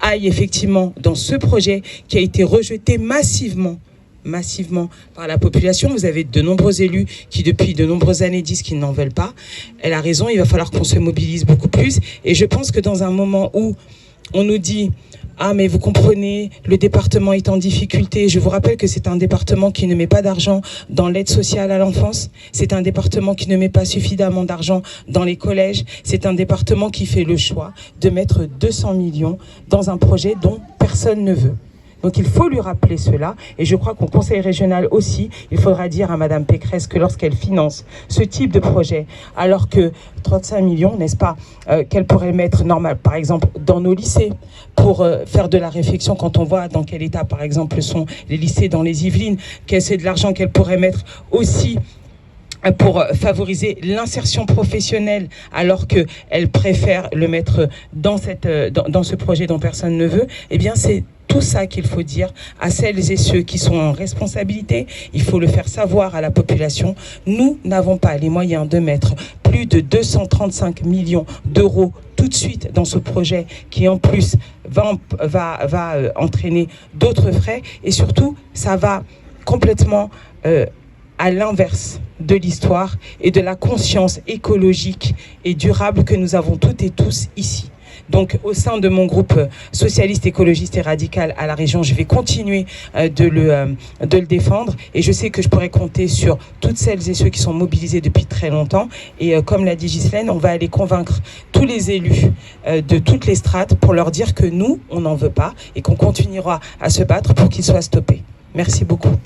aille effectivement dans ce projet qui a été rejeté massivement par la population. Vous avez de nombreux élus qui depuis de nombreuses années disent qu'ils n'en veulent pas. Elle a raison, il va falloir qu'on se mobilise beaucoup plus. Et je pense que dans un moment où on nous dit « Ah, mais vous comprenez, le département est en difficulté ». Je vous rappelle que c'est un département qui ne met pas d'argent dans l'aide sociale à l'enfance. C'est un département qui ne met pas suffisamment d'argent dans les collèges. C'est un département qui fait le choix de mettre 200 millions dans un projet dont personne ne veut. Donc il faut lui rappeler cela, et je crois qu'au Conseil régional aussi, il faudra dire à Madame Pécresse que lorsqu'elle finance ce type de projet, alors que 35 millions, n'est-ce pas, qu'elle pourrait mettre normal, par exemple, dans nos lycées, pour faire de la réflexion quand on voit dans quel état, par exemple, sont les lycées dans les Yvelines, que c'est de l'argent qu'elle pourrait mettre aussi pour favoriser l'insertion professionnelle, alors qu'elle préfère le mettre dans ce projet dont personne ne veut, eh bien c'est tout ça qu'il faut dire à celles et ceux qui sont en responsabilité. Il faut le faire savoir à la population. Nous n'avons pas les moyens de mettre plus de 235 millions d'euros tout de suite dans ce projet qui en plus va entraîner d'autres frais, et surtout ça va complètement à l'inverse de l'histoire et de la conscience écologique et durable que nous avons toutes et tous ici. Donc au sein de mon groupe socialiste, écologiste et radical à la région, je vais continuer de le défendre, et je sais que je pourrais compter sur toutes celles et ceux qui sont mobilisés depuis très longtemps, et comme l'a dit Ghislaine, on va aller convaincre tous les élus de toutes les strates pour leur dire que nous, on n'en veut pas et qu'on continuera à se battre pour qu'ils soient stoppés. Merci beaucoup.